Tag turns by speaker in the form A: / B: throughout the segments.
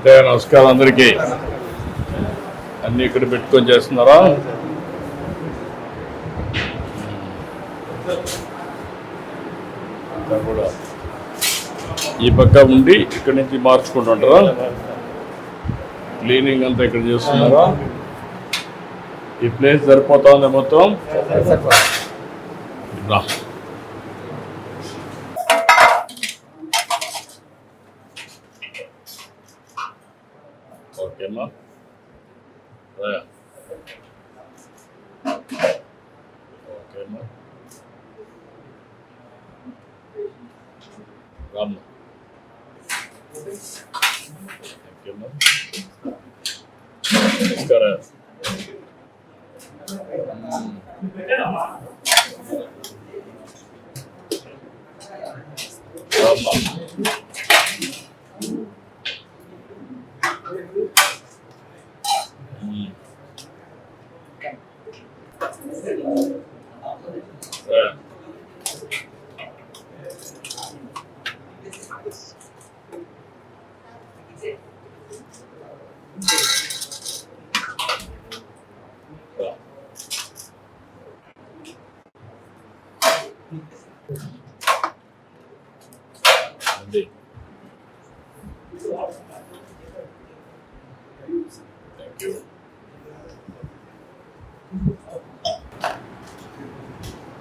A: అంటే నమస్కారం అందరికీ. అన్నీ ఇక్కడ పెట్టుకొని చేస్తున్నారా? కూడా ఈ పక్క ఉండి ఇక్కడి నుంచి మార్చుకుంటుంటారా? క్లీనింగ్ అంతా ఇక్కడ చేస్తున్నారా? ఈ ప్లేస్ సరిపోతా ఉంది మొత్తం? రా. ఓకేమ్మా, ఓకేమ్మా, రామ్మా. ఓకేమ్మా, నమస్కారం. రామ్మా.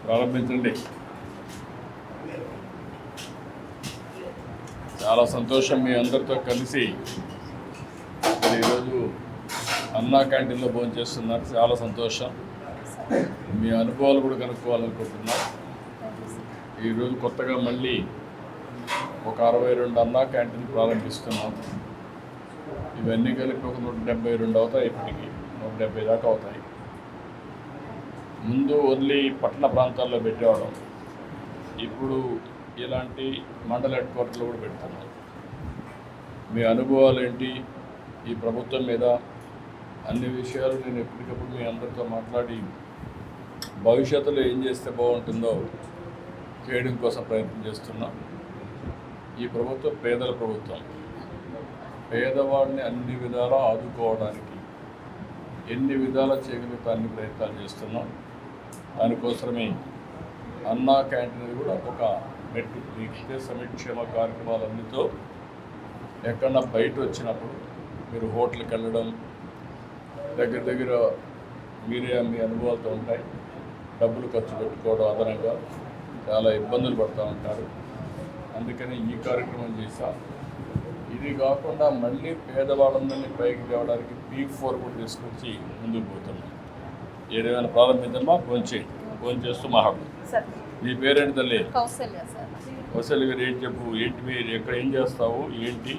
A: ప్రారంభించండి. చాలా సంతోషం మీ అందరితో కలిసి ఈరోజు అన్నా క్యాంటీన్లో భోజనం చేస్తున్నారు. చాలా సంతోషం. మీ అనుభవాలు కూడా కనుక్కోవాలనుకుంటున్నా. ఈరోజు కొత్తగా మళ్ళీ ఒక 62 అన్నా క్యాంటీన్ ప్రారంభిస్తున్నాం. ఇవన్నీ కలిపి ఒక 172 అవుతాయి. ఇప్పటికి 170 దాకా అవుతాయి. ముందు ఓన్లీ పట్టణ ప్రాంతాల్లో పెట్టేవాళ్ళం. ఇప్పుడు ఇలాంటి మండల హెడ్ క్వార్టర్లో కూడా పెడుతున్నాం. మీ అనుభవాలు ఏంటి ఈ ప్రభుత్వం మీద అన్ని విషయాలు నేను ఎప్పటికప్పుడు మీ అందరితో మాట్లాడి భవిష్యత్తులో ఏం చేస్తే బాగుంటుందో చేయడం కోసం ప్రయత్నం చేస్తున్నాం. ఈ ప్రభుత్వం పేదల ప్రభుత్వం. పేదవాడిని అన్ని విధాలా ఆదుకోవడానికి ఎన్ని విధాలా చేయగలిగితే అన్ని ప్రయత్నాలు చేస్తున్నాం. దానికోసమే అన్నా క్యాంటీన్ కూడా ఒక మెట్టు నిత్య సంక్షేమ కార్యక్రమాలన్నితో ఎక్కడన్నా బయట వచ్చినప్పుడు మీరు హోటల్కి వెళ్ళడం దగ్గర మీరే మీ అనుభవాలతో ఉంటాయి. డబ్బులు ఖర్చు పెట్టుకోవడం అదనంగా చాలా ఇబ్బందులు పడుతూ ఉంటారు. అందుకని ఈ కార్యక్రమం చేశా. ఇది కాకుండా మళ్ళీ పేదవాళ్ళందరినీ పైకి తేవడానికి P4 కూడా తీసుకొచ్చి ముందుకు పోతున్నాం. ఏదైనా ప్రారంభించమ్మా. ఫోన్ చేస్తూ మాట్లాడు. నీ పేరేంటి తల్లి? కౌశల్య గారు. ఏంటి చెప్పు, ఏంటి మీరు ఎక్కడ ఏం చేస్తావు, ఏంటి?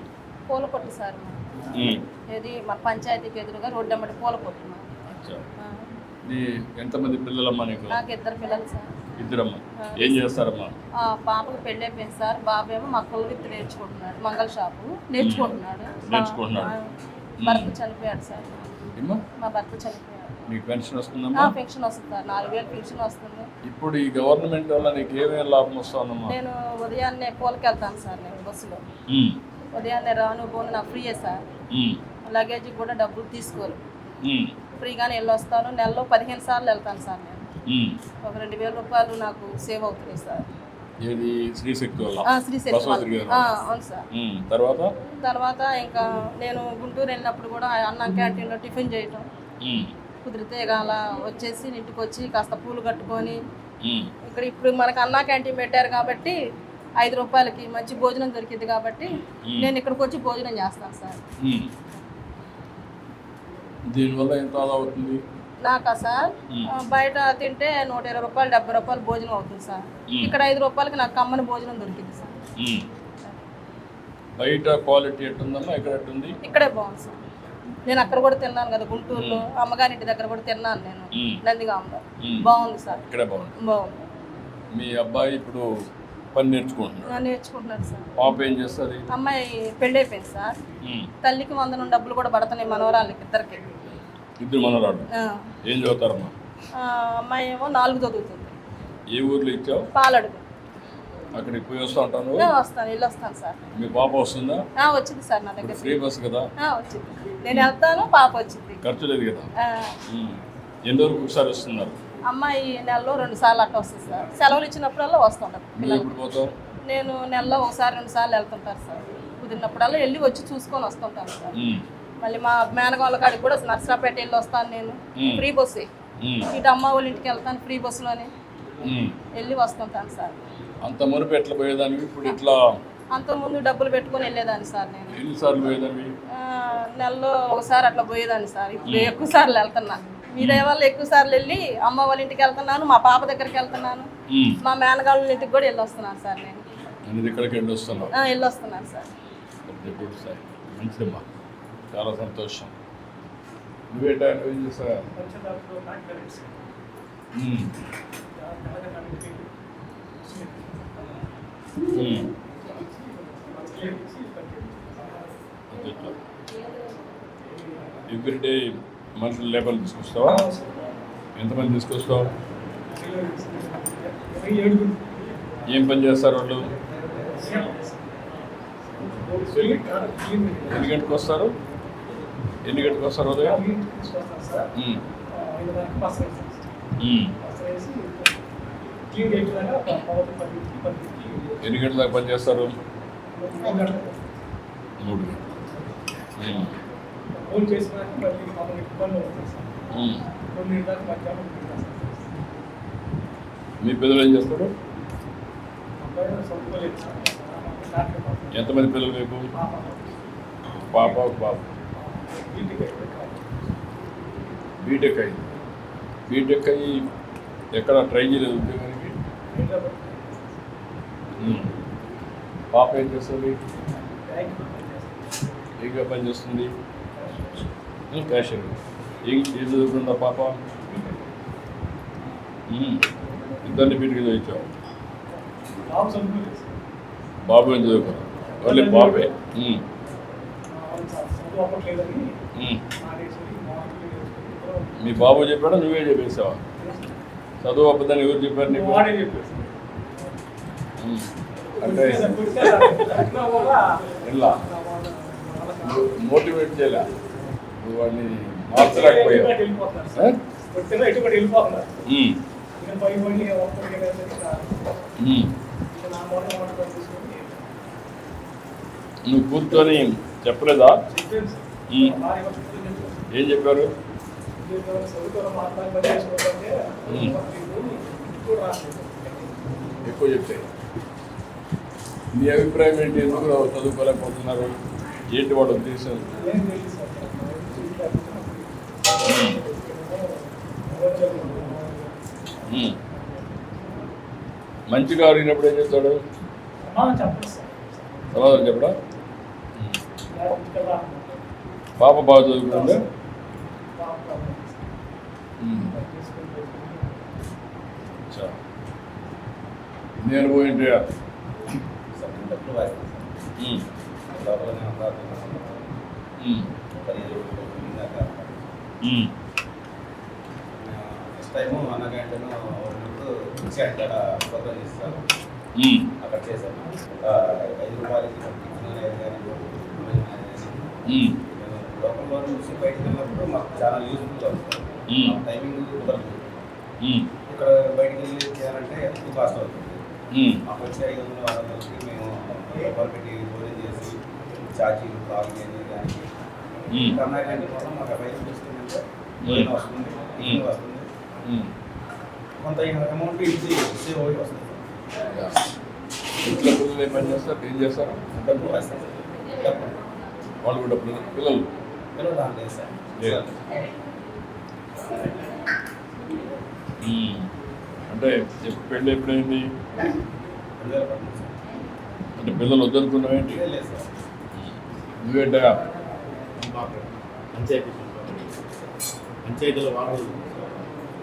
B: పూల కొట్టు సార్. ఇది మన పంచాయతీకి ఎదురుగా రోడ్డు అమ్మటి పూల కొట్టు.
A: ఎంతమంది పిల్లలమ్మా నీకు?
B: నాకు 2 పిల్లలు సార్.
A: ఇద్దరమ్మా. ఏం చేస్తారమ్మా?
B: పాపకు పెళ్ళి అయిపోయింది సార్. బాబు ఏమో మొక్కలు విత్తు నేర్చుకుంటున్నాడు. మంగళ షాపు నేర్చుకుంటున్నాడు. భర్త చనిపోయాడు సార్. మా భర్త చనిపోయాడు.
A: నీకు పెన్షన్ వస్తుందమ్మా?
B: పెన్షన్ వస్తుంది సార్. 4000 పెన్షన్ వస్తుంది.
A: ఇప్పుడు ఈ గవర్నమెంట్ వల్ల నీకు ఏమేమి లాభం వస్తుందమ్మా?
B: నేను ఉదయాన్నే పూలకి వెళ్తాను సార్. నేను బస్సులో ఉదయాన్నే రాను పోను నాకు ఫ్రీయే సార్. లగేజ్ కూడా డబ్బులు తీసుకోరు. ఫ్రీగానే వెళ్ళొస్తాను. నెలలో 15 సార్లు వెళ్తాను సార్. నేను ఒక 2000 రూపాయలు నాకు సేవ్ అవుతున్నాయి సార్.
A: శ్రీశక్తి
B: అవును సార్. తర్వాత ఇంకా నేను గుంటూరు వెళ్ళినప్పుడు కూడా అన్నం క్యాంటీన్లో టిఫిన్ చేయటం కుదిరితే అలా వచ్చేసి ఇంటికి వచ్చి కాస్త పూలు కట్టుకొని ఇప్పుడు మనకు అన్నా క్యాంటీన్ పెట్టారు కాబట్టి 5 రూపాయలకి మంచి భోజనం దొరికింది కాబట్టి నేను ఇక్కడికి వచ్చి భోజనం చేస్తాను సార్.
A: దీనివల్ల ఎంత ఆదా అవుతుంది
B: నాకా సార్? బయట తింటే 120 రూపాయలు 70 రూపాయలు భోజనం అవుతుంది సార్. ఇక్కడ 5 రూపాయలకి నాకు కమ్మని భోజనం దొరికింది సార్.
A: బయట క్వాలిటీ ఎట్టుందమ్మా? ఇక్కడ ఎట్టుంది?
B: ఇక్కడే బాగుంది సార్. నేను అక్కడ కూడా తిన్నాను కదా, గుంటూరులో అమ్మగారి ఇంటి దగ్గర కూడా తిన్నాను నేను, నందిగామలో. బాగుంది సార్.
A: ఇక్కడే బాగుంది. మీ అబ్బాయి ఇప్పుడు పని నేర్చుకుంటున్నాడు సార్. పాప ఏం చేస్తుంది?
B: అమ్మాయి పెళ్ళి అయిపోయింది సార్. తల్లికి 100 డబ్బులు కూడా పడుతున్నాయి మనవరాళ్ళకి.
A: ఇద్దరు మనవరాళ్ళు. ఏం చదువుతారమ్మా?
B: అమ్మాయి ఏమో 4 చదువుతుంది.
A: ఏ ఊర్లో ఇచ్చావు?
B: పాలడుగు.
A: అక్కడికి పోయి వస్తూ ఉంటాను.
B: వస్తాను, వెళ్ళి వస్తాను సార్.
A: మీ పాప వస్తుందా?
B: వచ్చింది సార్ నా దగ్గర.
A: ఫ్రీ బస్ కదా?
B: వచ్చింది. నేను వెళ్తాను, పాప వచ్చింది.
A: ఖర్చు లేదు కదా? ఎన్ని రోజులకు ఒకసారి వస్తున్నారు?
B: అమ్మాయి నెలలో 2 సార్లు అట్లా వస్తుంది సార్. సెలవులు ఇచ్చినప్పుడల్లా వస్తుంటారు.
A: నువ్వు ఎప్పుడు పోతావు?
B: నేను నెలలో 1-2 సార్లు వెళ్తుంటారు సార్. కుదిరినప్పుడల్లా వెళ్ళి వచ్చి చూసుకొని వస్తుంటాను సార్. మళ్ళీ మా మేనగాళ్ళ కాడికి కూడా నర్సరాపేట వెళ్ళి వస్తాను నేను. Free bus. ఇటు అమ్మ వాళ్ళ ఇంటికి వెళ్తాను ఫ్రీ బస్సులోనే వెళ్ళి వస్తుంటాను సార్.
A: అంత మునుపు ఎట్లా పోయేదాన్ని, ఇప్పుడు ఇట్లా?
B: అంత ముందు డబ్బులు పెట్టుకొని వెళ్ళేదాన్ని సార్. నేను
A: ఎన్నిసార్లు పోయేదాన్ని?
B: నెలలో 1 సారి అట్లా పోయేదాన్ని సార్. ఇప్పుడు ఎక్కువ సార్లు వెళ్తున్నా. మీ దయ వల్ల ఎక్కువ సార్లు వెళ్ళి అమ్మ వాళ్ళ ఇంటికి వెళ్తున్నాను, మా పాప దగ్గరికి వెళ్తున్నాను, మా మేనగాళ్ళ ఇంటికి కూడా వెళ్ళి వస్తున్నాను సార్. నేను
A: ఇక్కడికి వెళ్ళి వస్తున్నాను.
B: వెళ్ళి వస్తున్నాను సార్.
A: మంచిదమ్మా, చాలా సంతోషం. నువ్వేంటా ఏం చేస్తా? ఎవ్రీడే మంత్లీ లేబర్ తీసుకొస్తావా? ఎంతమంది తీసుకొస్తావు? ఏం పని చేస్తారు వాళ్ళు? ఎన్ని గంటకు వస్తారు? ఉదయం? ఎన్ని గంటల దాకా పని చేస్తారు? 3 గంటలు. మీ పిల్లలు ఏం చేస్తారు? ఎంతమంది పిల్లలు మీకు? పాప, బాబు. బీటెక్ అయ్యి ఎక్కడ ట్రై చేయలేదు ఉద్యోగానికి? పాప ఏం చేస్తుంది? ఏగా పని చేస్తుంది? క్యాషియర్. ఏం చదువుకుందా పాప? ఇద్దరిని బీటెక్ చదివించావు. బాబు ఏం చదువుకున్నావు? వాళ్ళే బాబే. మీ బాబు చెప్పాడా, నువ్వే చెప్పేసావా? చదువు అబ్బదని ఎవరు చెప్పారు నీకు? అంటే ఎలా మోటివేట్ చేయలే? నువ్వు వాడిని మార్చలేకపోయావు. నువ్వు కూర్చొని చెప్పలేదా? ఏం చెప్పారు? ఎక్కువ చెప్తే మీ అభిప్రాయం ఏంటి? ఎందుకు చదువుకోలేకపోతున్నారు? ఏంటి వాడు ఉద్దేశం? మంచిగా అడిగినప్పుడు ఏం చేస్తాడు? సమాధానం చెప్పడా? పాప బాగా చదువుకుంటుందా? నేను పోయింటే
C: ఫస్ట్ టైము అన్నగంటను ప్రోగ్రామ్ చేస్తారు. అక్కడ చేశాను. 5 రూపాయలకి లోకల్లో నుంచి బయటకు వెళ్ళినప్పుడు మాకు చాలా యూజ్ఫుల్గా ఉంటుంది. టైమింగ్ కుదరదు. ఇక్కడ బయటకు వెళ్ళి చేయాలంటే ఎక్కువ కాస్ట్ అవుతుంది. మాకు వచ్చే 500-600కి మేము రూపాయలు పెట్టి భోజనం చేసి ఛార్జీలు కాల్ కానీ అన్నగంట కోసం మాకు 5 రూపీస్ భోజనం వస్తుంది, టిఫిన్ వస్తుంది, కొంత అమౌంట్ ఇంటి సేవ్ అయ్యి వస్తుంది.
A: ఇంట్లో పిల్లలు ఏం పని చేస్తారు? ఏం చేస్తారు?
C: డబ్బులు వస్తాయి.
A: వాళ్ళు కూడా పిల్లలు
C: దాంట్లో వేస్తారు.
A: అంటే పెళ్ళి ఎప్పుడైంది?
C: 2018
A: అంటే పిల్లలు వద్దనుకున్నావేంటి?
C: లేదు సార్.
A: నువ్వేంటా?
D: పంచాయతీలో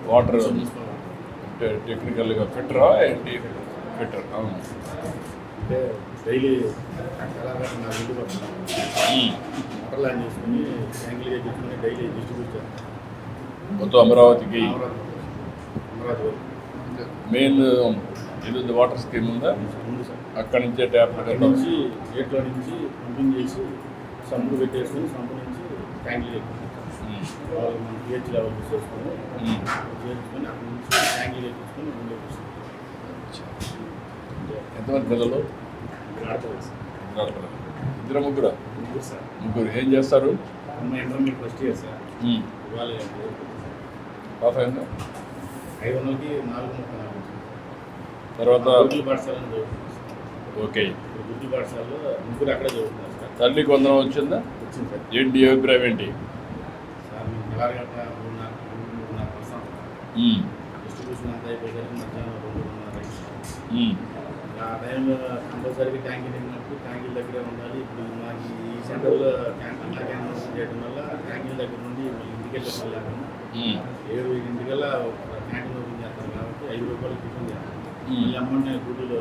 A: వాటర్ టెక్నికల్గా ఫిట్టరా ఏంటి? ఫిట్టర్.
D: అంటే డైలీ ఎలాగైనా నా ఇంటికి వస్తున్నాను. వాటర్ ల్యాండ్ చేసుకుని ట్యాంకులుగా చేసుకుని డైలీ డిస్ట్రిబ్యూట్ చేస్తాను
A: మొత్తం అమరావతికి.
D: అమరావతి వరకు
A: మెయిన్ ఇది ఉంది, వాటర్ స్కీమ్ ఉందా?
D: ఉంది సార్.
A: అక్కడి నుంచే ట్యాప్
D: అక్కడి నుంచి గేట్లో నుంచి పంపింగ్ చేసి సంపు పెట్టేసుకుని సంపు నుంచి ట్యాంకులు వాళ్ళు మన పిహెచ్ లెవెల్ చేసుకొని చేసుకొని అక్కడి నుంచి ట్యాంకులు ఎక్కించుకొని ముందుకు వస్తుంది.
A: ఎంతమంది పిల్లలు?
D: ఆడతారు
A: ఇద్దరు ముగ్గురు?
D: ముగ్గురు సార్.
A: ముగ్గురు ఏం చేస్తారు?
D: అమ్మాయి ఇంటర్మీడియట్ ఫస్ట్ ఇయర్ సార్. ఇవాళ
A: పాప ఏందా?
D: 500కి 434.
A: తర్వాత
D: గుడ్లు పాఠశాలను చదువుతున్నారు సార్.
A: ఓకే.
D: గుడ్లు పాఠశాలలో ముగ్గురు అక్కడే చదువుతున్నారు సార్.
A: తల్లికి వందనం వచ్చిందా?
D: వచ్చింది సార్.
A: ఏంటి అభిప్రాయం ఏంటి?
D: సార్ మేము తెల్లారగట్ట 3:30 డిస్ట్రిబ్యూషన్ అంతా అయిపోయేసరికి మధ్యాహ్నం 2:30 ఆ టైంలో కంపల్సరీగా ట్యాంకీ నిండినప్పుడు ట్యాంకీల దగ్గరే ఉండాలి. ఇప్పుడు మాకు ఈ సెంటర్లో క్యాంటీన్ క్యాన్వస్ చేయడం వల్ల ట్యాంకీల దగ్గర నుండి ఇంటికి వెళ్ళకుండా 7:00 క్యాంటీన్ ఓపెన్ చేస్తారు కాబట్టి 5 రూపాయలు టిఫిన్ చేస్తాం. మళ్ళీ అమౌంట్ గుడ్లు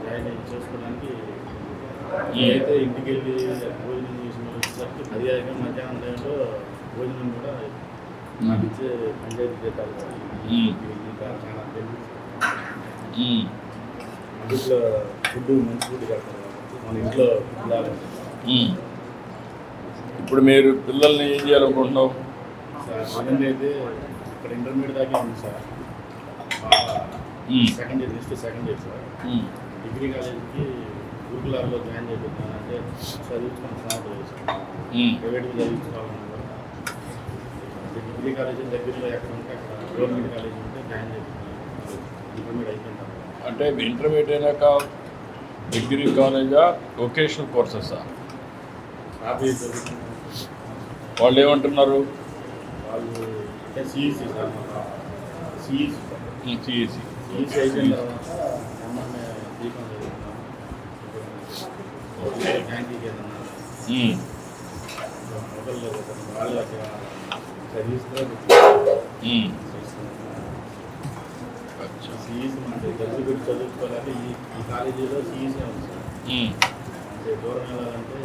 D: జాయిన్ చేసుకోవడానికి అయితే ఇంటికి వెళ్ళి భోజనం చేసిన వచ్చేసరికి 10 మధ్యాహ్నం టైంలో భోజనం కూడా మాకు ఇచ్చే పంచాయతీ జీతాలు ఇంకా చాలా బెనిఫిట్స్. ఇంట్లో ఫుడ్ మంచి ఫుడ్ కడతారు కాబట్టి మన ఇంట్లో లాగా
A: ఇప్పుడు మీరు పిల్లల్ని ఏం చేయాలనుకుంటున్నావు?
D: సార్ ప్రజెంట్ అయితే ఇక్కడ ఇంటర్మీడియట్ దాకా ఉంది sir. Second year next second year sir. Degree కాలేజీకి గురుకులాల్లో జాయిన్ చేస్తున్నానంటే చదివించుకున్న సంవత్సరం సార్. ప్రైవేట్గా చదివించుకోవాలన్నా కూడా డిగ్రీ కాలేజీ దగ్గరలో ఎక్కడ ఉంటే అక్కడ గవర్నమెంట్ కాలేజీ ఉంటే జాయిన్ చేస్తున్నాను. ఇంటర్మీడియట్ అయిపోయింది.
A: అంటే ఇంటర్మీడియట్ అయినాక డిగ్రీ కాలేజా వొకేషనల్ కోర్సెసా?
D: ఆఫీస్ చదువుతున్నాను.
A: వాళ్ళు ఏమంటున్నారు?
D: వాళ్ళు అంటే CEC sir. CEC
A: CSC
D: CEC అయిపోయిన తర్వాత అమ్మని దీపం చదువుతున్నాను. బ్యాంకింగ్ ఏదన్నా మొదలు వాళ్ళు అక్కడ చదివిస్తే సిఈసి అంటే దగ్గర పెట్టి చదువుకోవాలంటే ఈ కాలేజీలో సిఈసి ఉంది సార్. అంటే దూరం వెళ్ళాలంటే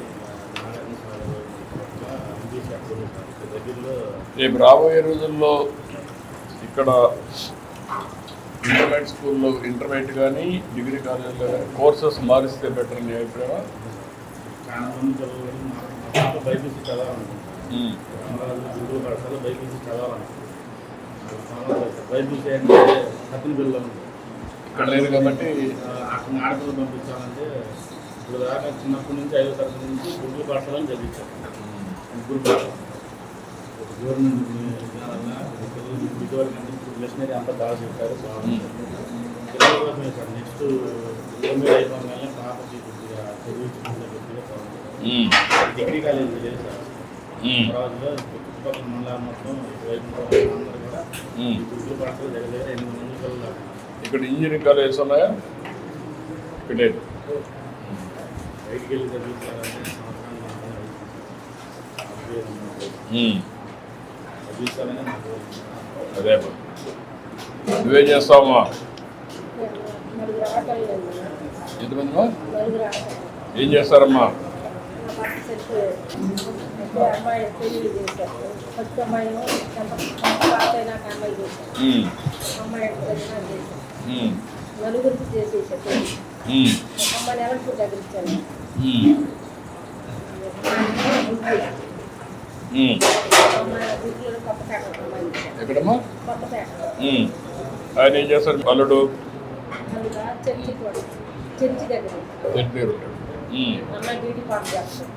D: ఇంగ్లీష్ అక్కడ సార్ దగ్గరలో.
A: రేపు రాబోయే రోజుల్లో ఇక్కడ ఇంటర్మీడియట్ స్కూల్లో ఇంటర్మీడియట్ కానీ డిగ్రీ కాలేజీలో కానీ కోర్సెస్ మారిస్తే బెటర్ అని అభిప్రాయం.
D: చాలా మంది చదువుకొని మా పాప బైపీసీ చదవాలనుకుంటున్నాను. గుంటూరు పాఠశాల బైపీసీ చదవాలనుకుంటున్నాను. బైపీసీ అంటే సత్తిన పిల్లలు ఉంది
A: ఇక్కడ లేదు కాబట్టి
D: అక్కడ ఆడపిల్లలు పంపించాలంటే ఇప్పుడు దాకా చిన్నప్పటి నుంచి 5వ తరగతి నుంచి గుంటూరు పాఠశాలను చదివించారు. గుంటూరు పాఠశాల గవర్నమెంట్ పిల్లలు ఇదివరకు అంటే ఇప్పుడు మిషనరీ అంతా బాగా చెప్పారు. పిల్లల కోసమే సార్. నెక్స్ట్ ఇంటర్మీడియట్ అయిపోగానే పాపకి కొద్దిగా చదివించుకుంటే కొద్దిగా డిగ్రీ కాలేజీ లేదు సార్. అమరావతిలో చుట్టుపక్కల మండలాలు మొత్తం వైపు అందరూ కూడా గుంటూరు పాఠశాల దగ్గర 8 మంది పిల్లలు.
A: ఇక్కడ ఇంజనీరింగ్ కాలేజెస్ ఉన్నాయా? ఇక్కడ లేదు.
D: బయటికి వెళ్ళి చదివించాలంటే సంవత్సరానికి చదివించాలని నాకు
A: అదే నువ్వేం చేస్తావమ్మా? ఎంతమందిమా? ఏం చేస్తారమ్మా?
B: అమ్మాయి పెళ్లి చేశారు. ఫస్ట్ అమ్మాయి పాస్ అయినాక అమ్మాయి చేశారు. అమ్మాయి చేశారు. నలుగురికి చేసేసారు. అమ్మాయిని ఎవరికి చదివించాను. అమ్మాయి గుడ్లు కొత్తపేట అమ్మాయి
A: ఎక్కడమ్మా?
B: కొత్తపేట.
A: ఆయన ఏం చేస్తారు? అల్లుడు
B: అందులో చర్చి కూడా చర్చి దగ్గర
A: చెప్పారు.
B: అమ్మాయి బ్యూటీ పార్ట్ చేస్తారు.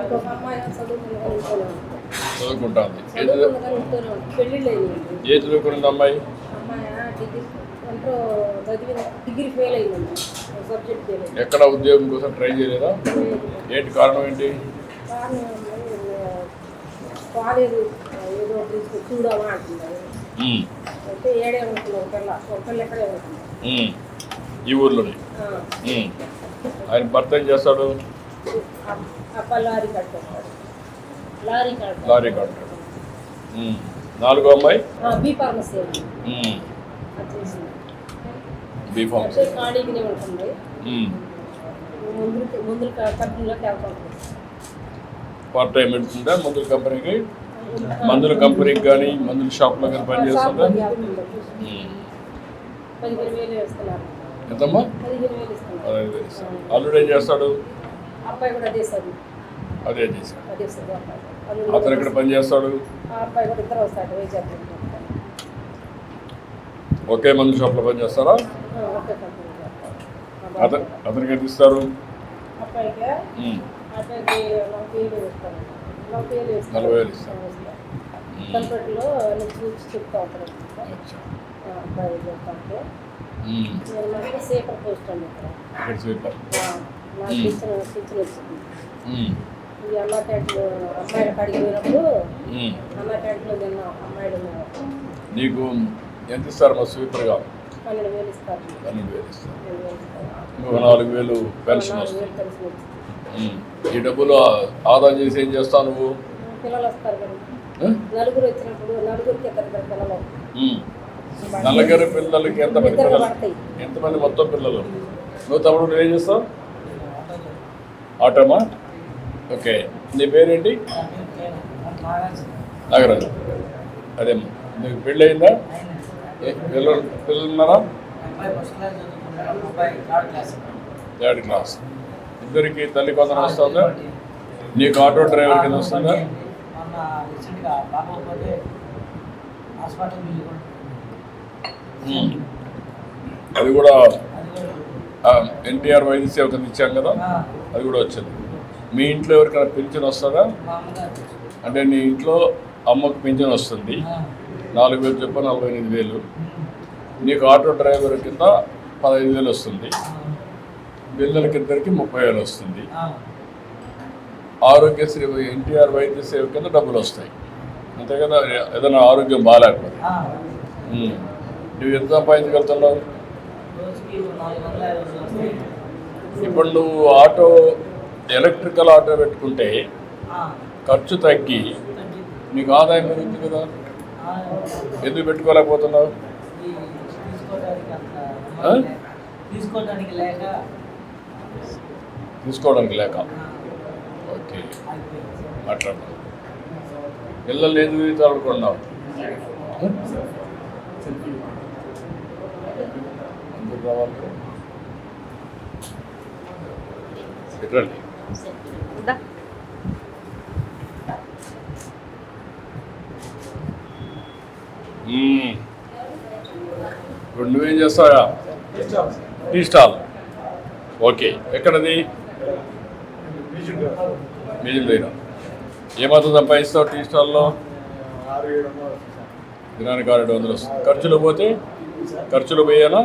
B: ఇంకొక అమ్మాయి చదువుకుందని ఇంట్లోనే ఉంటుంది.
A: చదువుకుంటుంది.
B: చదువుకుందని ఇంట్లోనే ఉంటుంది. పెళ్ళిళ్ళు అయింది.
A: ఏ చదువుకున్నది అమ్మాయి?
B: అమ్మాయి డిగ్రీ ఎంతో చదివిన డిగ్రీ ఫెయిల్ అయిందండి. సబ్జెక్ట్ ఫెయిల్ అయింది.
A: ఎక్కడ ఉద్యోగం కోసం ట్రై చేయలేదా? ఏంటి కారణం ఏంటి?
B: కాలేజీ ఏదో తీసుకొని చూడమా అంటున్నారు. అయితే ఏడే ఉంటున్నాం ఒకళ్ళు ఎక్కడే ఉంటున్నాం
A: ఈ ఊర్లోనే. ఆయన భర్త ఏం చేస్తాడు?
B: అప్ప లారీ కట్టాడు. లారీ
A: కడతాడు. 4వ అమ్మాయి
B: బీ ఫార్మసీ
A: బీఫార్మసీ.
B: ఖాళీగానే ఉంటుంది. ముందు కంపెనీలోకి వెళ్తాం.
A: పార్ట్ టైం పెడుతుందా? మందుల కంపెనీకి కానీ మందుల షాప్లో కానీ పని చేస్తుందా?
B: 15,000 ఇస్తున్నారు.
A: ఎంతమ్మా?
B: 15,000 ఇస్తున్నారు.
A: 15,000 ఇస్తాడు. అల్లుడు ఏం చేస్తాడు?
B: అబ్బాయి కూడా అదే సార్,
A: అదే చేశాడు.
B: అదే సార్ అబ్బాయి.
A: అతను ఎక్కడ పని చేస్తాడు?
B: ఆ అబ్బాయి కూడా ఇద్దరు వస్తాడు వైజాగ్.
A: ఒకే మందు షాప్లో పని చేస్తారా?
B: ఒకే కంపెనీ
A: అతనికి ఎంత ఇస్తారు?
B: అబ్బాయికి
A: ఉమ్.
B: అబ్బాయికి 40,000 ఇస్తాను. 40,000 ఇస్తాను.
A: 40,000 ఇస్తారు.
B: కంప్యూటర్లో చూసి చెప్తా ఉంటాను.
A: అచ్చా.
B: అబ్బాయి చెప్తా ఉంటే
A: ఉమ్.
B: నేను నాకు సేపర్ పోస్ట్ అండి ఇక్కడ.
A: ఇక్కడ స్వీపర్.
B: నాకు కిచెన్ వచ్చింది.
A: ఉమ్.
B: ఈ అన్న క్యాంటీన్లో అమ్మాయిల కాడికి పోయినప్పుడు
A: ఉమ్.
B: అన్న క్యాంటీన్లో తిన్నాం. అమ్మాయిలు
A: నీకు ఎంత ఇస్తారు మా స్వీపర్గా?
B: 12,000 ఇస్తారు.
A: 12,000 ఇస్తారు.
B: 12,000 ఇస్తారు.
A: ఇంకొక 4,000 పెన్షన్
B: 4,000
A: వస్తుంది.
B: కలిసి వచ్చింది.
A: ఉమ్. ఈ డబ్బులు ఆదా చేసి ఏం చేస్తావు నువ్వు?
B: పిల్లలు వస్తారు కదా,
A: ఆ?
B: నలుగురు వచ్చినప్పుడు నలుగురికి ఇద్దరు పిల్లలు
A: ఉమ్. నలుగురు పిల్లలకి ఎంతమంది
B: ఇద్దరు
A: పిల్లలు?
B: పడతాయి.
A: ఎంతమంది మొత్తం పిల్లలు? నువ్వు తమ్ముడు నువ్వు ఏం చేస్తావు? ఆటోమా? ఓకే. నీ పేరేంటి? నాగరాజు. అదేమ్మా, నీకు పెళ్ళి అయిందా? పిల్లలు ఉన్నారా? 3rd class. ఇద్దరికి తల్లి కొందరు వస్తుందా? నీకు ఆటో డ్రైవర్ కింద వస్తుందా? ఉమ్. అది కూడా ఎన్టీఆర్ వైద్య సేవ కింద ఇచ్చాం కదా, అది కూడా వచ్చింది. మీ ఇంట్లో ఎవరికైనా పింఛన్ వస్తుందా? అంటే నీ ఇంట్లో అమ్మకు పింఛన్ వస్తుంది, 4,000 చొప్పున 48,000. నీకు ఆటో డ్రైవర్ కింద 15,000 వస్తుంది, పిల్లలకి ఇద్దరికి 30,000 వస్తుంది. ఆరోగ్యశ్రీ ఎన్టీఆర్ వైద్య సేవ కింద డబ్బులు వస్తాయి, అంతే కదా. ఏదైనా ఆరోగ్యం బాగాలేకపోతే నువ్వు ఎంత సంపాదించగలుగుతున్నావు? ఇప్పుడు నువ్వు ఆటో ఎలక్ట్రికల్ ఆటో పెట్టుకుంటే ఖర్చు తగ్గి నీకు ఆదాయం పెరుగుతుంది కదా, ఎందుకు పెట్టుకోలేకపోతున్నావు? తీసుకోవడానికి లేక. ఓకే, మాట్లాడు. పిల్లలు ఎందుకు చదువుకున్నావు? ఎందుకు రావాలి? ఎట్లండి? ఇప్పుడు నువ్వేం చేస్తావా? Tea stall. ఓకే, ఎక్కడది? మీజిల్ దగ్గర. ఏమాత్రం సంపాదిస్తావు టీ స్టాల్లో? దినానికి 600 వస్తుంది. ఖర్చులు పోతే? ఖర్చులు పోయానా?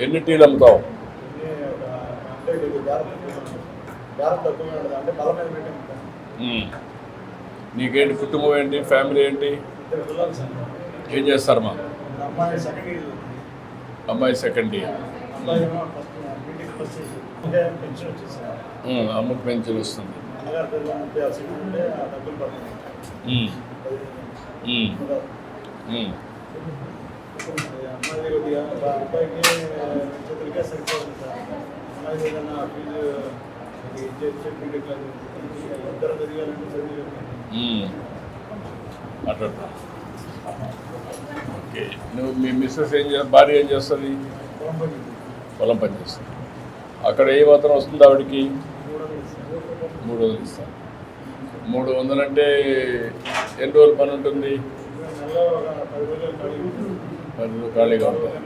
A: ఎన్ని టీలు అమ్ముతావు? నీకేంటి కుటుంబం ఏంటి, ఫ్యామిలీ ఏంటి, ఏం చేస్తారమ్మా? అమ్మాయి 2nd ఇయర్. అమ్మకు పెన్షన్ వస్తుంది. మాట్లాడతా. ఓకే, నువ్వు మీ మిస్సెస్ ఏం చేస్తా, భార్య ఏం చేస్తుంది? పొలం పని చేస్తుంది. అక్కడ ఏ మాత్రం వస్తుంది ఆవిడకి? 300 ఇస్తాను. 300 అంటే ఎన్ని రోజులు పని ఉంటుంది? 10 రోజులు ఖాళీగా ఉంటుంది.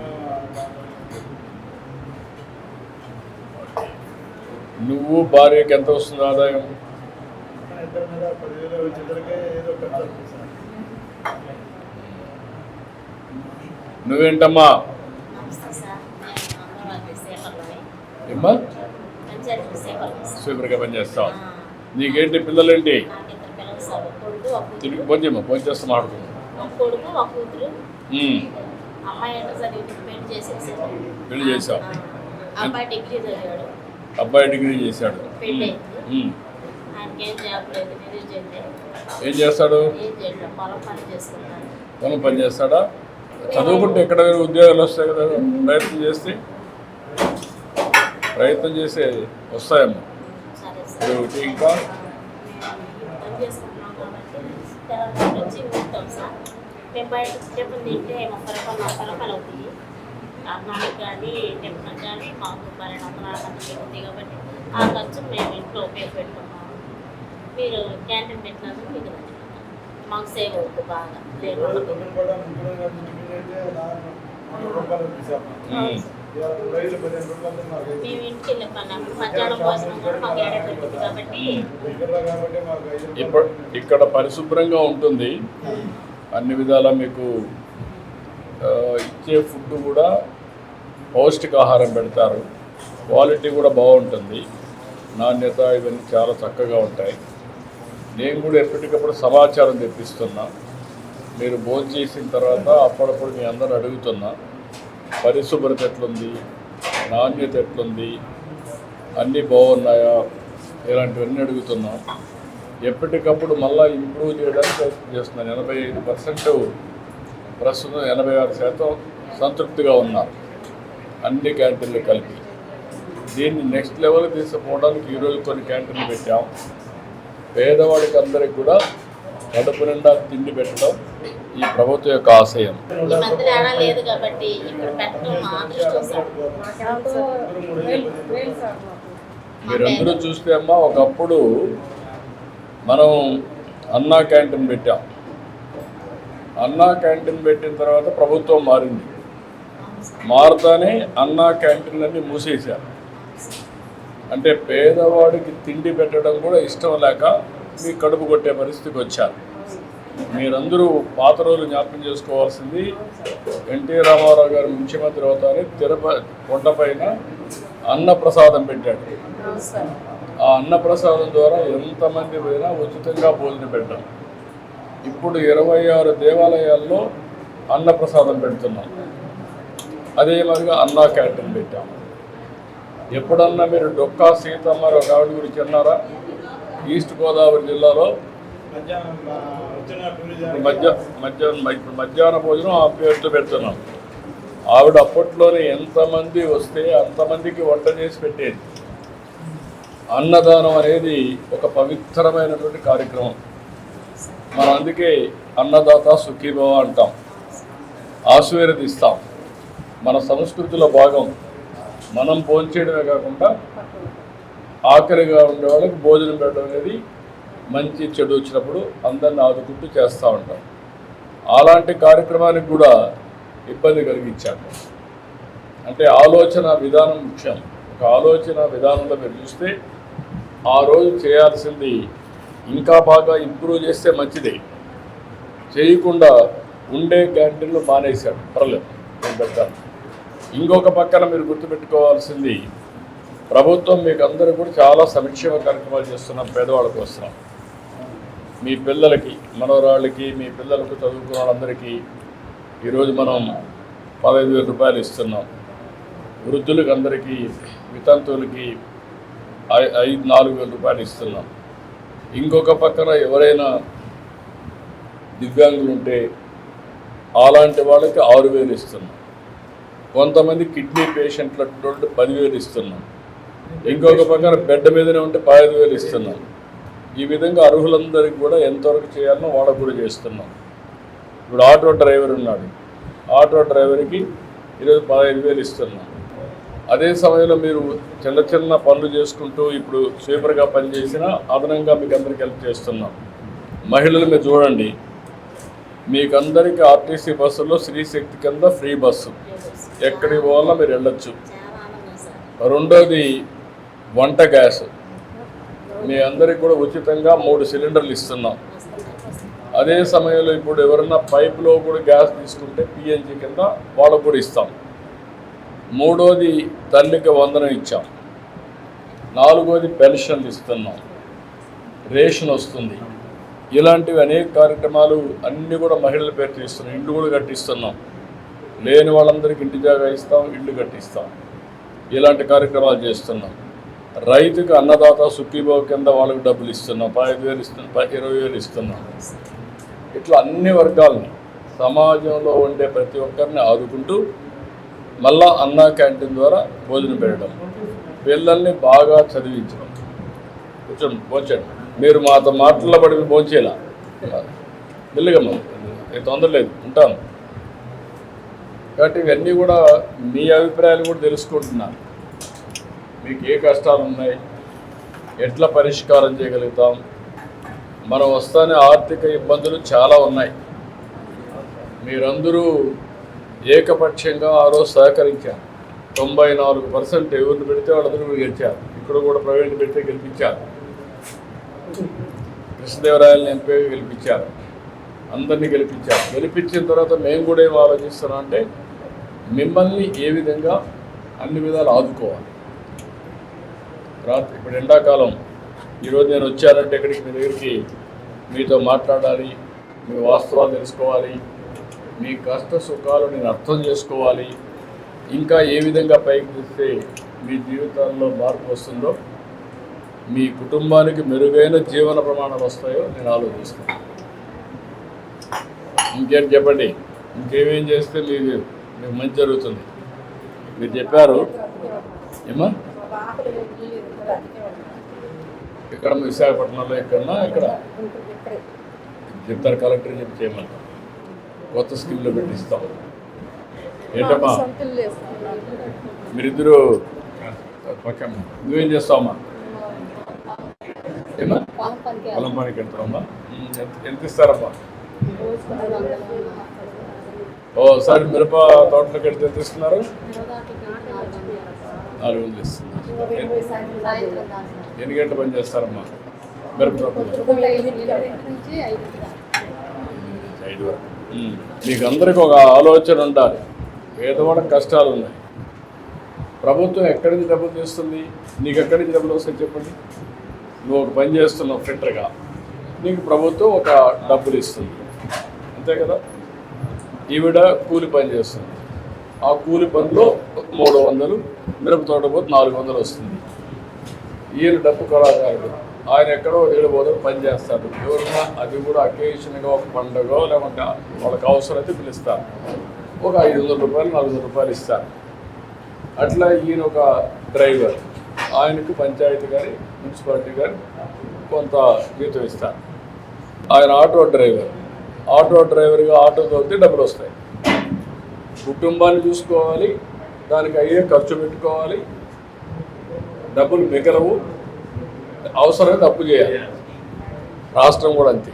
A: నువ్వు భార్యకి ఎంత వస్తుంది ఆదాయం? నువ్వేంటమ్మా? ఏమ్మా? స్వీపర్గా పని చేస్తావు. నీకేంటి పిల్లలేంటి? తిరిగి పోతేమ్మా, ఫోన్ చేస్తా మాట్లాడుతున్నావు. పెళ్లి చేసావు. అబ్బాయి డిగ్రీ చేశాడు. ఏం చేస్తాడు? పొలం పని చేస్తాడా? చదువుకుంటే ఎక్కడ ఉద్యోగాలు వస్తాయి కదా, ప్రయత్నం చేస్తే వస్తాయమ్మా. ఒకటి ఇంకా
E: అన్నానికి కానీ టిఫిన్ కానీ మాకు 1200 ఉంది కాబట్టి ఆ ఖర్చు మేము ఇంట్లో ఉపయోగపెట్టుకున్నాము. మీరు క్యాంటీన్ పెట్టినందుకు మీకు ధన్యవాదాలు. మాకు సేవ్ అవుతుంది బాగా. లేదు మేము ఇంటికి వెళ్ళే పని అప్పుడు మధ్యాహ్నం భోజనం కూడా మాకు ఏడా దొరుకుతుంది కాబట్టి
A: ఇక్కడ పరిశుభ్రంగా ఉంటుంది. అన్ని విధాలా మీకు ఇచ్చే ఫుడ్ కూడా పౌష్టికాహారం పెడతారు. క్వాలిటీ కూడా బాగుంటుంది. నాణ్యత ఇవన్నీ చాలా చక్కగా ఉంటాయి. నేను కూడా ఎప్పటికప్పుడు సమాచారం తెప్పిస్తున్నా. మీరు భోజనం చేసిన తర్వాత అప్పుడప్పుడు మీ అందరూ అడుగుతున్నా పరిశుభ్రత ఎట్లుంది, నాణ్యత ఎట్లుంది, అన్నీ బాగున్నాయా, ఇలాంటివన్నీ అడుగుతున్నాం. ఎప్పటికప్పుడు మళ్ళీ ఇంప్రూవ్ చేయడానికి ప్రయత్నం చేస్తున్నాను. 85% ప్రస్తుతం 86% సంతృప్తిగా ఉన్నారు అన్ని క్యాంటీన్లు కలిపి. దీన్ని నెక్స్ట్ లెవెల్కి తీసుకుపోవడానికి ఈరోజు కొన్ని క్యాంటీన్లు పెట్టాం. పేదవాడికి అందరికి కూడా కడుపు నిండా తిండి పెట్టడం ఈ ప్రభుత్వం యొక్క ఆశయం.
E: ఈ మధ్యలో ఏడా లేదు కాబట్టి ఇక్కడ పెట్టడం మా అదృష్టం సార్.
A: మీరందరూ చూస్తే అమ్మా, ఒకప్పుడు మనం అన్నా క్యాంటీన్ పెట్టాం. అన్నా క్యాంటీన్ పెట్టిన తర్వాత ప్రభుత్వం మారింది. మారుతానే అన్నా క్యాంటీన్లన్నీ మూసేశారు. అంటే పేదవాడికి తిండి పెట్టడం కూడా ఇష్టం లేక మీ కడుపు కొట్టే పరిస్థితికి వచ్చారు. మీరందరూ పాత రోజులు జ్ఞాపకం చేసుకోవాల్సింది, ఎన్టీ రామారావు గారు ముఖ్యమంత్రి అవుతారని కొండపైన అన్నప్రసాదం పెట్టాడు. ఆ అన్నప్రసాదం ద్వారా ఎంతమంది పోయినా ఉచితంగా భోజనం పెట్టాం. ఇప్పుడు 26 దేవాలయాల్లో అన్నప్రసాదం పెడుతున్నాం. అదే మాదిరిగా అన్నా క్యాంటీన్ పెట్టాం. ఎప్పుడన్నా మీరు డొక్కా సీతమ్మ ఒక ఆవిడ గురించి అన్నారా? ఈస్ట్ గోదావరి జిల్లాలో మధ్యాహ్న భోజనం ఆ పేరుతో పెడుతున్నాం. ఆవిడ అప్పట్లోనే ఎంతమంది వస్తే అంతమందికి వంట చేసి పెట్టేది. అన్నదానం అనేది ఒక పవిత్రమైనటువంటి కార్యక్రమం. మనం అందుకే అన్నదాత సుఖీభవ అంటాం, ఆశీర్వదిస్తాం. మన సంస్కృతిలో భాగం. మనం భోంచేయడమే కాకుండా ఆకలిగా ఉండే వాళ్ళకి భోజనం పెట్టడం అనేది మంచి చెడు వచ్చినప్పుడు అందరిని ఆదుకుంటూ చేస్తూ ఉంటాం. అలాంటి కార్యక్రమానికి కూడా ఇబ్బంది కలిగించాం. అంటే ఆలోచన విధానం ముఖ్యం. ఒక ఆలోచన విధానంలో మీరు చూస్తే ఆ రోజు చేయాల్సింది ఇంకా బాగా ఇంప్రూవ్ చేస్తే మంచిది. చేయకుండా ఉండే క్యాంటీన్లు మానేశాడు. పర్లేదు, నేను పెడతాను. ఇంకొక పక్కన మీరు గుర్తుపెట్టుకోవాల్సింది, ప్రభుత్వం మీకు అందరూ కూడా చాలా సంక్షేమ కార్యక్రమాలు చేస్తున్నాం. పేదవాళ్ళకు వస్తున్నాం. మీ పిల్లలకి, మనవరాళ్ళకి, మీ పిల్లలకు చదువుకున్న వాళ్ళందరికీ ఈరోజు మనం 15,000 రూపాయలు ఇస్తున్నాం. వృద్ధులకి అందరికీ, వితంతువులకి 4,000 రూపాయలు ఇస్తున్నాం. ఇంకొక పక్కన ఎవరైనా దివ్యాంగులు ఉంటే అలాంటి వాళ్ళకి 6,000 ఇస్తున్నాం. కొంతమంది కిడ్నీ పేషెంట్ల 10,000 ఇస్తున్నాం. ఇంకొక పక్కన బెడ్ మీదనే ఉంటే 15,000 ఇస్తున్నాం. ఈ విధంగా అర్హులందరికీ కూడా ఎంతవరకు చేయాలనో వాళ్ళకు కూడా చేస్తున్నాం. ఇప్పుడు ఆటో డ్రైవర్ ఉన్నాడు, ఆటో డ్రైవర్కి ఈరోజు 15,000 ఇస్తున్నాం. అదే సమయంలో మీరు చిన్న చిన్న పనులు చేసుకుంటూ ఇప్పుడు స్వీపర్గా పనిచేసినా అదనంగా మీకు అందరికీ హెల్ప్ చేస్తున్నాం. మహిళలు మీరు చూడండి, మీకందరికీ ఆర్టీసీ బస్సుల్లో స్త్రీశక్తి కింద ఫ్రీ బస్సు, ఎక్కడికి పోవాలన్నా మీరు వెళ్ళొచ్చు. రెండోది వంట గ్యాస్ మీ అందరికి కూడా ఉచితంగా 3 సిలిండర్లు ఇస్తున్నాం. అదే సమయంలో ఇప్పుడు ఎవరన్నా పైపులో కూడా గ్యాస్ తీసుకుంటే పిఎన్జి కింద వాళ్ళకు కూడా ఇస్తాం. మూడోది తల్లికి వందనం ఇచ్చాం. నాలుగోది పెన్షన్లు ఇస్తున్నాం, రేషన్ వస్తుంది. ఇలాంటివి అనేక కార్యక్రమాలు అన్నీ కూడా మహిళల పేరు తీస్తున్నాం. ఇల్లు కూడా కట్టిస్తున్నాం. లేని వాళ్ళందరికీ ఇంటి జాగా ఇస్తాం, ఇల్లు కట్టిస్తాం. ఇలాంటి కార్యక్రమాలు చేస్తున్నాం. రైతుకు అన్నదాత సుఖీభవ కింద వాళ్ళకి డబ్బులు ఇస్తున్నాం. 15,000 ఇస్తున్నాం, 20,000 ఇస్తున్నాం. ఇట్లా అన్ని వర్గాలని, సమాజంలో ఉండే ప్రతి ఒక్కరిని ఆదుకుంటూ మళ్ళా అన్నా క్యాంటీన్ ద్వారా భోజనం పెట్టడం, పిల్లల్ని బాగా చదివించడం. కూర్చోండి, భోంచండి. మీరు మాతో మాటల్లో పడి భోంచేలా మెల్లిగమ్మా, తొందర లేదు, ఉంటాను. కాబట్టి ఇవన్నీ కూడా మీ అభిప్రాయాలు కూడా తెలుసుకుంటున్నాను. మీకు ఏ కష్టాలు ఉన్నాయి, ఎట్లా పరిష్కారం చేయగలుగుతాం. మనం వస్తానే ఆర్థిక ఇబ్బందులు చాలా ఉన్నాయి. మీరందరూ ఏకపక్షంగా ఆ రోజు సహకరించారు. 94% ఎవరిని పెడితే వాళ్ళందరూ గెలిచారు. ఇక్కడ కూడా ప్రైవేట్ పెడితే గెలిపించారు. కృష్ణదేవరాయలని ఎంపీగా గెలిపించారు. అందరినీ గెలిపించారు. గెలిపించిన తర్వాత మేము కూడా ఏం ఆలోచిస్తున్నాం అంటే మిమ్మల్ని ఏ విధంగా అన్ని విధాలు ఆదుకోవాలి. ఇప్పుడు ఎండాకాలం ఈరోజు నేను వచ్చానంటే ఇక్కడికి మీ దగ్గరికి మీతో మాట్లాడాలి, మీ వాస్తవాలు తెలుసుకోవాలి, మీ కష్ట సుఖాలు నేను అర్థం చేసుకోవాలి. ఇంకా ఏ విధంగా పైకి తీస్తే మీ జీవితాల్లో మార్పు వస్తుందో, మీ కుటుంబానికి మెరుగైన జీవన ప్రమాణాలు వస్తాయో నేను ఆలోచిస్తాను. ఇంకేం చెప్పండి, ఇంకేమేం చేస్తే మీకు మంచి జరుగుతుంది. మీరు చెప్పారు ఏమా ఇక్కడ విశాఖపట్నంలో ఎక్కడన్నా ఇక్కడ చెప్తారు, కలెక్టర్ చెప్పి చేయమంటారు. కొత్త స్కీమ్లో పెట్టిస్తాం. ఏంటమ్మా మీరిద్దరూ పక్క నువ్వేం చేస్తావమ్మా? ఏమా పొలం పనికి వెళ్తావమ్మా? ఎంత ఇస్తారమ్మా? ఓసారి మిరప తోటలోకి వెళ్తే ఎంత ఇస్తున్నారు? 400 ఇస్తున్నారు. ఎన్ని గంటలు పని చేస్తారమ్మా మిరప తోటలో? 5 వరకు. మీకు అందరికీ ఒక ఆలోచన ఉండాలి. పేదవాళ్ళకి కష్టాలు ఉన్నాయి. ప్రభుత్వం ఎక్కడి నుంచి డబ్బులు తీస్తుంది? నీకు ఎక్కడి నుంచి డబ్బులు వస్తాయి చెప్పండి. నువ్వు ఒక పని చేస్తున్నావు ఫిల్టర్గా, నీకు ప్రభుత్వం ఒక డబ్బులు ఇస్తుంది, అంతే కదా. ఈవిడ కూలి పని చేస్తుంది. ఆ కూలి పనిలో 300, మిరప తోట పోతే 400 వస్తుంది. ఈయన డబ్బు కళాకారుడు, ఆయన ఎక్కడో ఏడుబోదో పని చేస్తాడు. ఎవరన్నా అది కూడా అకేషన్గా ఒక పండుగ లేకుంటే వాళ్ళకి అవసరమైతే పిలుస్తారు. ఒక 500 రూపాయలు 400 రూపాయలు ఇస్తారు. అట్లా ఈయన ఒక డ్రైవర్, ఆయనకు పంచాయతీ కానీ మున్సిపాలిటీ కానీ కొంత జీతం ఇస్తారు. ఆయన ఆటో డ్రైవర్గా ఆటో తోలితే డబ్బులు వస్తాయి. కుటుంబాన్ని చూసుకోవాలి, దానికి అయ్యే ఖర్చు పెట్టుకోవాలి, డబ్బులు మిగలవు, అవసరమైతే అప్పు చేయాలి. రాష్ట్రం కూడా అంతే.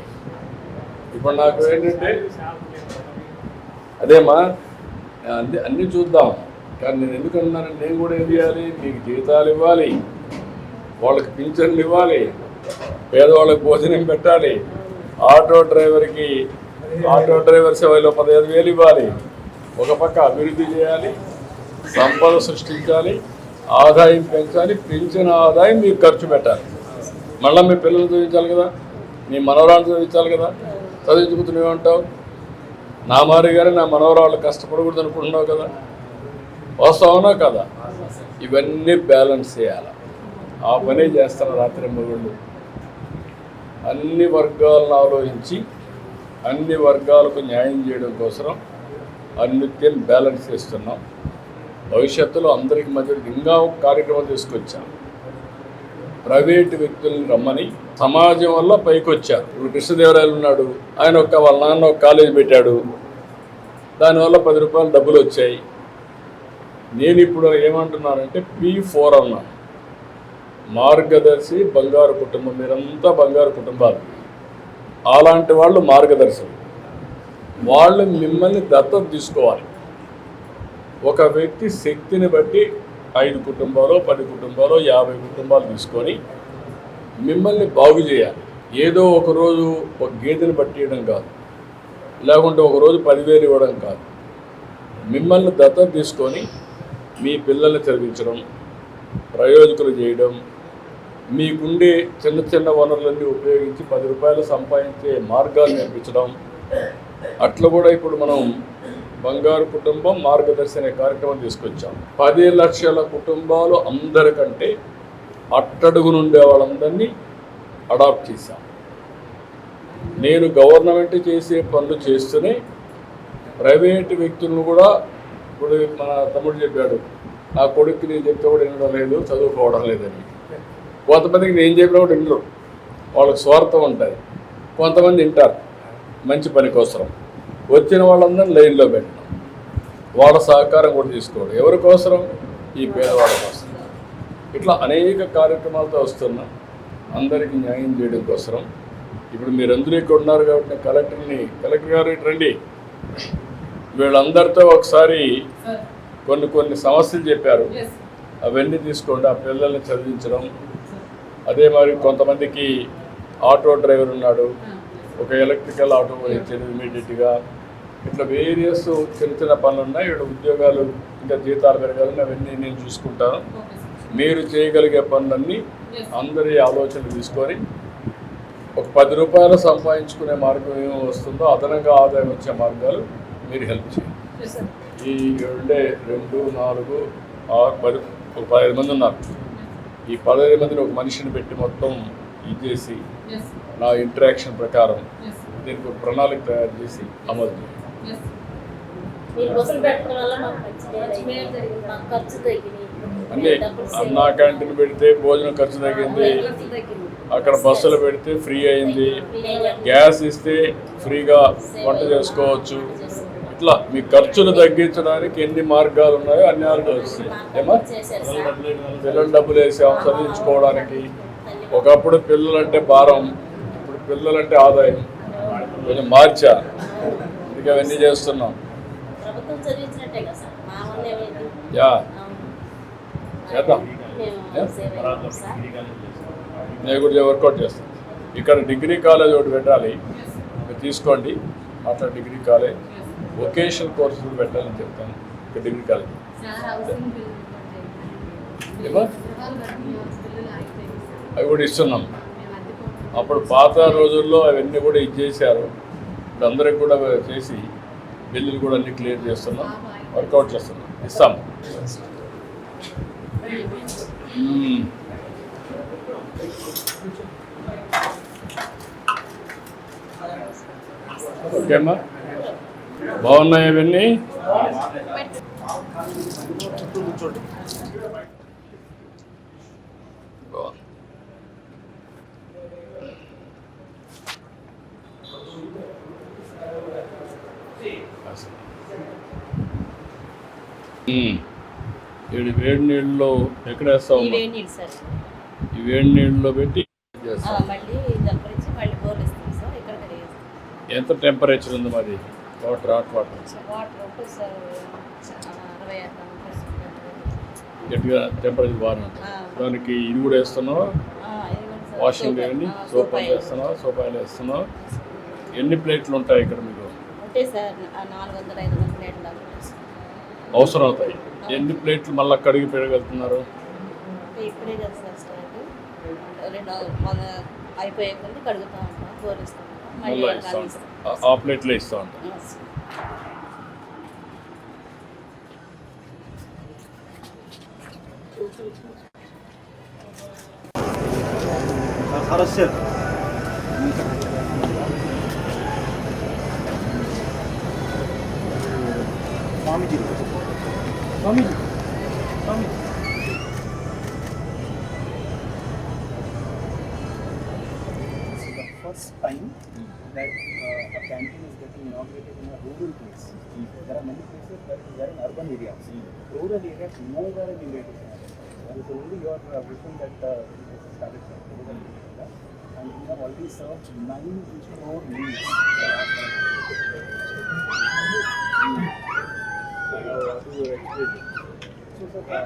A: ఇప్పుడు నాకు ఏంటంటే అదేమా అన్నీ చూద్దాం, కానీ నేను ఎందుకన్నానంటే నేను కూడా ఏం చేయాలి, మీకు జీతాలు ఇవ్వాలి, వాళ్ళకి పింఛన్లు ఇవ్వాలి, పేదవాళ్ళకి భోజనం పెట్టాలి, ఆటో డ్రైవర్ సేవలో 15,000 ఇవ్వాలి. ఒక పక్క అభివృద్ధి చేయాలి, సంపద సృష్టించాలి, ఆదాయం పెంచాలి, పెంచిన ఆదాయం మీకు ఖర్చు పెట్టాలి. మళ్ళీ మీ పిల్లలు చదివించాలి కదా, మీ మనవరాలు చదివించాలి కదా. చదివించుకుతున్నావు నా మారిగానే నా మనవరాళ్ళు కష్టపడకూడదు అనుకుంటున్నావు కదా, వాస్తవనా కదా. ఇవన్నీ బ్యాలెన్స్ చేయాలి. ఆ పనే చేస్తాను రాత్రి మగుళ్ళు. అన్ని వర్గాలను ఆలోచించి అన్ని వర్గాలకు న్యాయం చేయడం కోసం అన్నిటిని బ్యాలెన్స్ చేస్తున్నాం. భవిష్యత్తులో అందరికి మధ్య ఇంకా ఒక కార్యక్రమం తీసుకొచ్చాం. ప్రైవేటు వ్యక్తులను రమ్మని సమాజం వల్ల పైకి వచ్చారు. ఇప్పుడు కృష్ణదేవరాయలు ఉన్నాడు, ఆయన వాళ్ళ నాన్న ఒక కాలేజీ పెట్టాడు, దానివల్ల 10 రూపాయలు డబ్బులు వచ్చాయి. నేను ఇప్పుడు ఏమంటున్నానంటే P4 అన్నాను, మార్గదర్శి బంగారు కుటుంబం. మీరంతా బంగారు కుటుంబాలు, అలాంటి వాళ్ళు మార్గదర్శులు. వాళ్ళు మిమ్మల్ని దత్తత తీసుకోవాలి. ఒక వ్యక్తి శక్తిని బట్టి 5 కుటుంబాలు 10 కుటుంబాలు 50 కుటుంబాలు తీసుకొని మిమ్మల్ని బాగు చేయాలి. ఏదో ఒకరోజు ఒక గేదెని పట్టియడం కాదు, లేకుంటే ఒకరోజు 10,000 ఇవ్వడం కాదు. మిమ్మల్ని దత్తత తీసుకొని మీ పిల్లల్ని చదివించడం, ప్రయోజకులు చేయడం, మీకుండే చిన్న చిన్న వనరులన్నీ ఉపయోగించి 10 రూపాయలు సంపాదించే మార్గాలు నేర్పించడం. అట్లా కూడా ఇప్పుడు మనం బంగారు కుటుంబం మార్గదర్శి అనే కార్యక్రమం తీసుకొచ్చాం. 10 లక్షల కుటుంబాలు అందరికంటే అట్టడుగు నుండే వాళ్ళందరినీ అడాప్ట్ చేశాం. నేను గవర్నమెంట్ చేసే పనులు చేస్తూనే ప్రైవేటు వ్యక్తులను కూడా, ఇప్పుడు మన తమ్ముడు చెప్పాడు, నా కొడుక్కి నేను చెప్తే కూడా వినడం లేదు, చదువుకోవడం లేదని. కొంతమందికి నేను చెప్పినా కూడా వినరు, వాళ్ళకి స్వార్థం ఉంటుంది. కొంతమంది వింటారు మంచి పని కోసం. వచ్చిన వాళ్ళందరినీ లైన్లో పెట్టడం. వాళ్ళ సహకారం కూడా తీసుకోవడం. ఎవరి కోసం? ఈ పేదవాళ్ళ కోసం. ఇట్లా అనేక కార్యక్రమాలతో వస్తున్నాం అందరికీ న్యాయం చేయడం కోసం. ఇప్పుడు మీరందరూ ఇక్కడ ఉన్నారు కాబట్టి కలెక్టర్ గారు ఇటు రండి, వీళ్ళందరితో ఒకసారి కొన్ని సమస్యలు చెప్పారు, అవన్నీ తీసుకోండి. ఆ పిల్లల్ని చదివించడం, అదే మరి కొంతమందికి ఆటో డ్రైవర్ ఉన్నాడు, ఒక ఎలక్ట్రికల్ ఆటో ఇచ్చేది ఇమీడియట్గా. ఇట్లా వేరియస్ చిన్న పనులు ఉన్నాయి. ఇక్కడ ఉద్యోగాలు ఇంకా జీతాలు పెరగాలని అవన్నీ నేను చూసుకుంటాను. మీరు చేయగలిగే పనులన్నీ అందరి ఆలోచనలు తీసుకొని ఒక 10 రూపాయలు సంపాదించుకునే మార్గం ఏమో వస్తుందో అదనంగా ఆదాయం వచ్చే మార్గాలు మీరు హెల్ప్ చేయండి. ఈ 2, 4, 6, 10 ఒక 15 మంది ఉన్నారు. ఈ 15 మందిని ఒక మనిషిని పెట్టి మొత్తం ఇది చేసి నా ఇంటరాక్షన్ ప్రకారం దీనికి ఒక ప్రణాళిక తయారు చేసి అమలు చేయండి.
E: మీరు బస్సులు పెట్టడం వల్ల మాకు ఖర్చు తగ్గింది.
A: అన్నీ అన్నా క్యాంటీన్ పెడితే భోజనం ఖర్చు తగ్గింది, అక్కడ బస్సులు పెడితే ఫ్రీ అయింది, గ్యాస్ ఇస్తే ఫ్రీగా వంట చేసుకోవచ్చు. ఇట్లా మీ ఖర్చులు తగ్గించడానికి ఎన్ని మార్గాలు ఉన్నాయో అన్ని మార్గాలు వస్తాయి. ఏమా పిల్లల డబ్బులు వేసాం చదివించుకోవడానికి. ఒకప్పుడు పిల్లలంటే భారం, ఇప్పుడు పిల్లలంటే ఆదాయం. కొంచెం మార్చా, ఇంకా అవన్నీ చేస్తున్నాం.
E: ప్రభుత్వం చదివించినట్టే కదా సార్, మా వల్ల ఏమైంది?
A: యా చేద్దాం, నేను కూడా వర్కౌట్ చేస్తాను. ఇక్కడ డిగ్రీ కాలేజ్ ఒకటి పెట్టాలి, మీరు తీసుకోండి. అట్లా డిగ్రీ కాలేజ్ వొకేషనల్ కోర్సులు పెట్టాలని చెప్తాను. ఇక్కడ డిగ్రీ కాలేజ్ ఏమో అవి కూడా ఇస్తున్నాం. అప్పుడు పాత రోజుల్లో అవన్నీ కూడా ఇచ్చేసారు. ఇప్పుడు అందరికి కూడా చేసి బిల్లులు కూడా అన్ని క్లియర్ చేస్తున్నాం, వర్కౌట్ చేస్తున్నాం, ఇస్తాం. ఓకే అమ్మా, బాగున్నాయి ఇవన్నీ. వేడి నీళ్ళలో ఎక్కడ వేస్తావు? ఈ వేడి నీళ్ళలో పెట్టి ఎంత టెంపరేచర్ ఉంది మరి? వాటర్ హాట్ వాటర్ గట్టిగా టెంపరేచర్ బాగానే ఉంటుంది. దానికి ఇది కూడా వేస్తున్నావా? వాషింగ్ వేయండి, సోప్ ఆయిల్ వేస్తున్నావా? సోప్ ఆయిల్ వేస్తున్నావా? ఎన్ని ప్లేట్లు ఉంటాయి ఇక్కడ మీకు? అవసరం అవుతాయి. ఎన్ని ప్లేట్లు మళ్ళీ కడిగి పెరగలుగుతున్నారు?
E: ఇప్పుడే కదా సార్ స్టార్ట్, అయిపోయే కొద్ది కడుగుతూ ఉంటాం, గోరిస్తాం,
A: మళ్ళీ ఇస్తూ ఉంటాం. ఆ ప్లేట్లో ఇస్తూ ఉంటాం.
F: First time that a canteen is getting inaugurated in a rural place. There are many places that are in urban areas. Rural areas, nowhere in India it is happening. It is only your vision that this is started from rural area. And we have already served 9 crore meals. So,